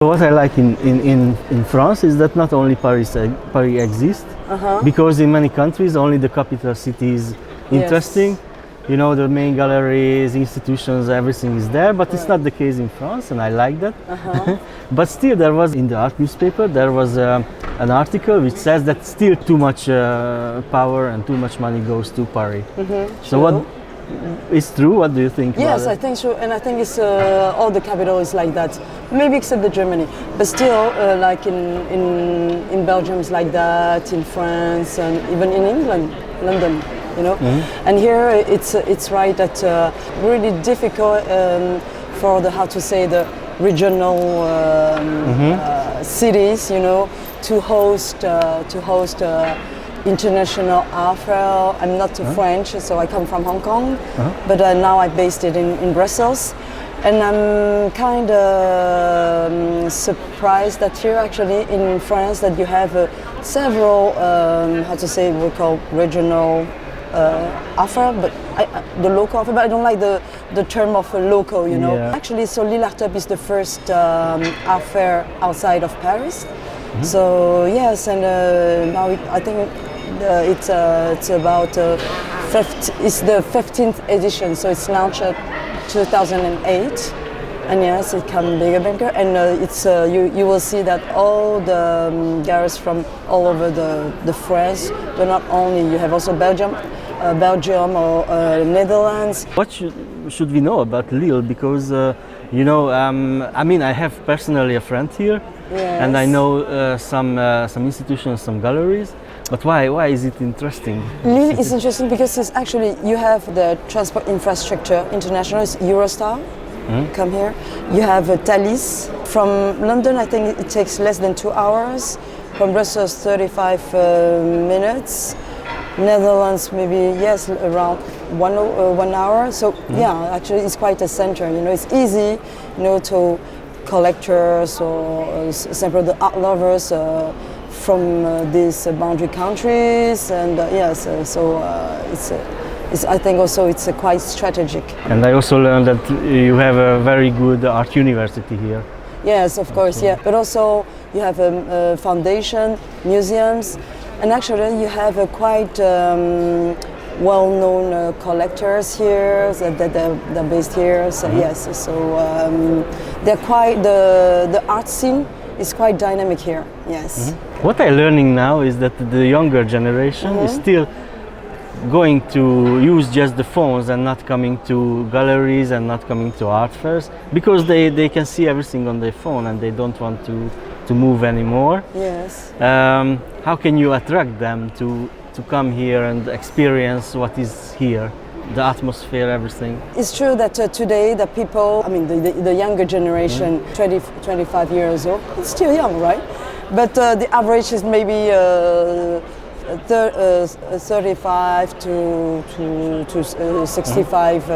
What I like in France is that not only Paris exists, because in many countries only the capital city is interesting. Yes. You know, the main galleries, institutions, everything is there, but it's not the case in France, and I like that. But still, there was in the art newspaper, there was an article which says that still too much power and too much money goes to Paris. So what is true? What do you think? Yes, about I think so, and I think it's all the capital is like that. Maybe except the Germany, but still, like in Belgium is like that, in France, and even in England, London. You know, and here it's right that really difficult for the the regional cities, you know, to host international art fair. I'm not French, so I come from Hong Kong, but now I'm based in Brussels. And I'm kind of surprised that here actually in France that you have several, we call regional offer, but the local offer, but I don't like the term of local, you know. Yeah. Actually, so Lille Art is the first art fair outside of Paris. So yes, and now I think it's about it's the 15th edition, so it's launched 2008. And yes, it can be bigger, and it's you will see that all the galleries from all over the France, but not only. You have also Belgium or Netherlands. What should we know about Lille? Because you know, I mean, I have personally a friend here, and I know some institutions, some galleries. But why is it interesting? Lille is interesting because it's actually you have the transport infrastructure international, it's Eurostar. Come here. You have Thalys. From London, I think it takes less than 2 hours. From Brussels, 35 minutes. Netherlands, maybe around 1 hour. So yeah, actually, it's quite a center. You know, it's easy, you know, to collectors or simply the art lovers from these boundary countries. And I think also it's quite strategic. And I also learned that you have a very good art university here. Yes, of course, yeah. But also you have a foundation, museums, and actually you have a quite well-known collectors here that they're based here. So yes, so they're quite the art scene is quite dynamic here. Yes. What I'm learning now is that the younger generation is still going to use just the phones and not coming to galleries and not coming to art fairs because they can see everything on their phone and they don't want to move anymore. Yes. How can you attract them to come here and experience what is here? The atmosphere, everything. It's true that today the people, I mean the younger generation, 25 years old, it's still young, right? But the average is maybe 35 to 65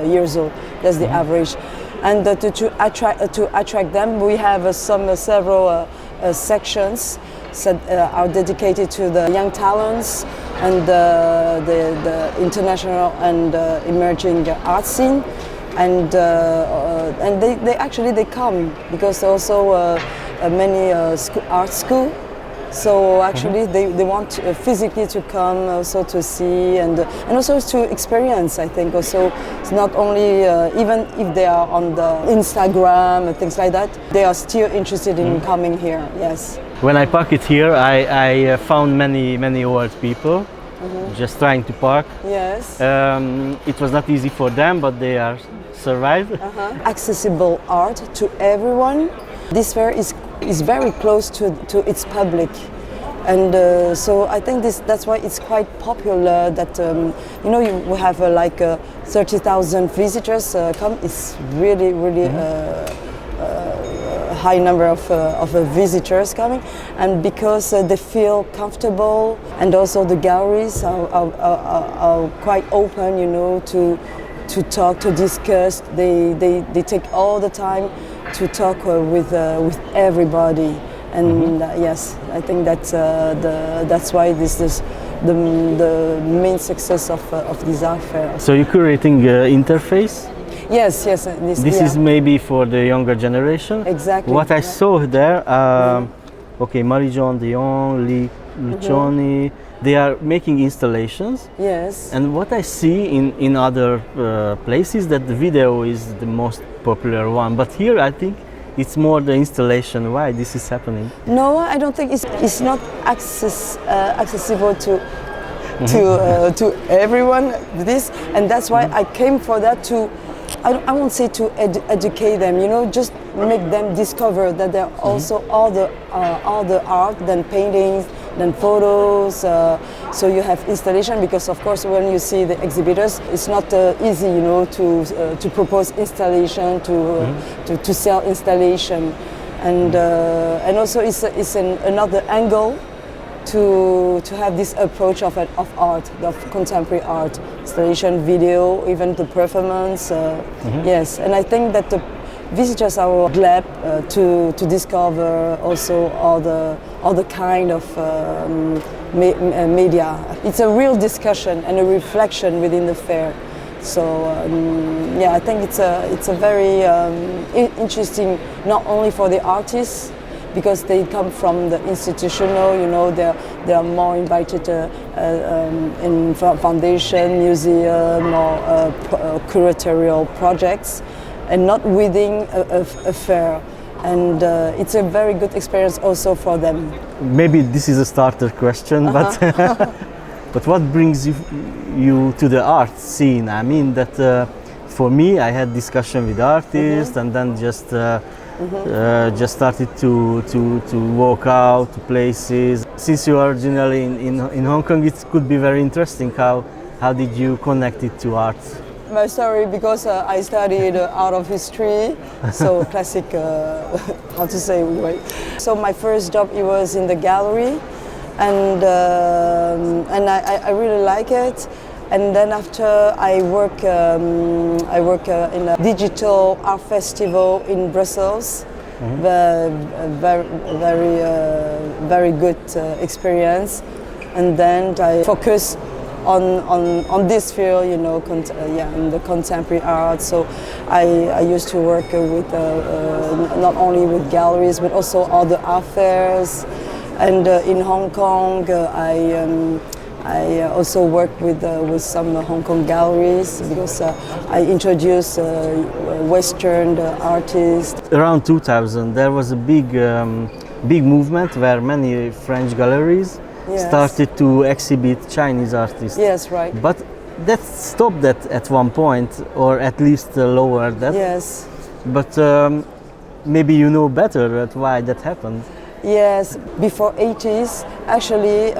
years old. That's the average. And to attract them, we have several sections that are dedicated to the young talents and the international and emerging art scene. And they actually come because also many art school. So actually they want physically to come also to see and also to experience. I think also it's not only even if they are on the Instagram and things like that, they are still interested in coming here. Yes. When I park it here, I found many old people just trying to park. Yes. It was not easy for them, but they are survived. Accessible art to everyone. This fair is very close to its public, and so I think that's why it's quite popular. That you know we have like 30,000 visitors come. It's really a high number of visitors coming, and because they feel comfortable, and also the galleries are quite open, you know, to talk, to discuss. They take all the time to talk with everybody, and yes, I think that's why this is the main success of this art fair. So you're curating interface? Yes, yes. This is maybe for the younger generation. Exactly. What I saw there, okay, Marie-Jeanne de Jong, Lucioni, they are making installations. Yes. And what I see in other places, that the video is the most popular one. But here I think it's more the installation. Why this is happening? No, I don't think it's not accessible to everyone. This, and that's why I came for that to. I won't say to educate them, you know, just make them discover that there are also all the art, then paintings, then photos. So you have installation, because of course when you see the exhibitors, it's not easy, you know, to propose installation, to sell installation, and also it's another angle to have this approach of art, of contemporary art, installation, video, even the performance. Yes, and I think that the visitors are glad to discover also all the kind of media. It's a real discussion and a reflection within the fair. So yeah, I think it's a very interesting, not only for the artists, because they come from the institutional, you know, they are more invited in foundation, museum, or curatorial projects, and not within a fair. And it's a very good experience also for them. Maybe this is a starter question, but what brings you to the art scene? I mean that for me, I had discussion with artists, and then just started to walk out to places. Since you are originally in Hong Kong, it could be very interesting. How did you connect it to art? My story, because I studied art of history, so classic, how to say, way. So my first job, it was in the gallery, and I really like it. And then after I work in a digital art festival in Brussels. Very good experience. And then I focus on this field, you know, in the contemporary art. So I used to work with not only with galleries but also other art fairs. And in Hong Kong, I also work with some Hong Kong galleries, because I introduce Western artists. Around 2000, there was a big movement where many French galleries started to exhibit Chinese artists. Yes, right. But that stopped at one point, or at least lowered that. Yes. But maybe you know better why that happened. Yes, before 80s, actually,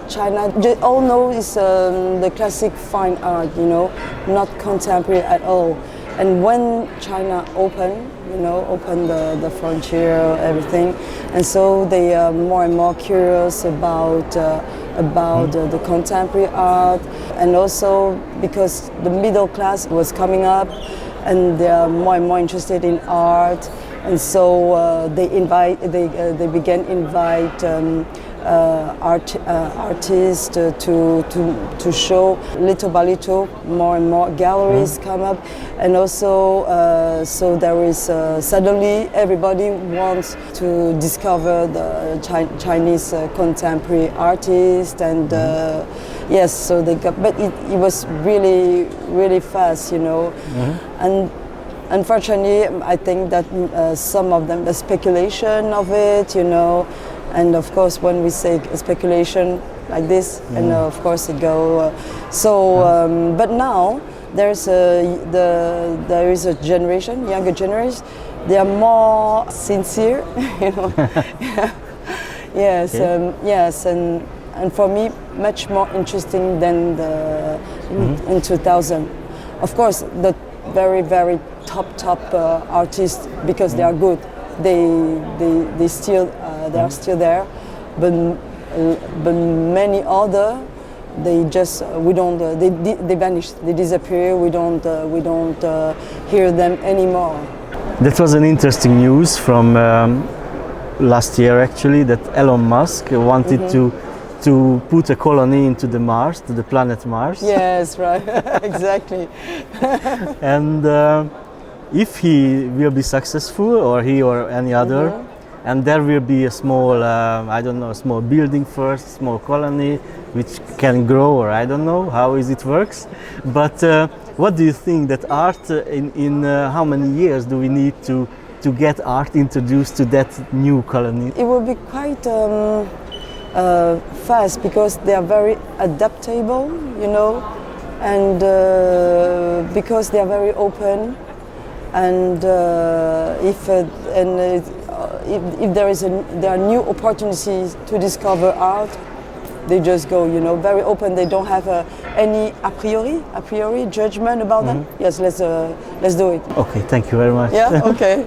China, they all know is the classic fine art, you know, not contemporary at all. And when China opened the frontier, everything, and so they are more and more curious about the contemporary art, and also because the middle class was coming up, and they are more and more interested in art. And so they began invite artists to show. Little by little, more and more galleries come up, and also so there is suddenly everybody wants to discover the Chinese contemporary artists, and yes, so they got. But it was really fast, you know, and. Unfortunately, I think that some of them, the speculation of it, you know, and of course when we say speculation like this, and of course it go. But now there is a generation, younger generation. They are more sincere, you know. Yes, yes, and for me, much more interesting than in 2000. Of course, the very top artists, because they are good. They are still there, but many other they just they vanish, they disappear. We don't hear them anymore. That was an interesting news from last year, actually, that Elon Musk wanted to put a colony into the Mars, to the planet Mars. Yes, right, exactly. And if he will be successful, or he or any other, and there will be a small, I don't know, a small building first, small colony, which can grow, or I don't know how it works. But what do you think that art, in how many years do we need to get art introduced to that new colony? It will be quite fast, because they are very adaptable, you know, and because they are very open, and if there are new opportunities to discover art, they just go, you know, very open. They don't have any a priori judgment about that. Yes, let's do it. Okay, thank you very much. Yeah, okay.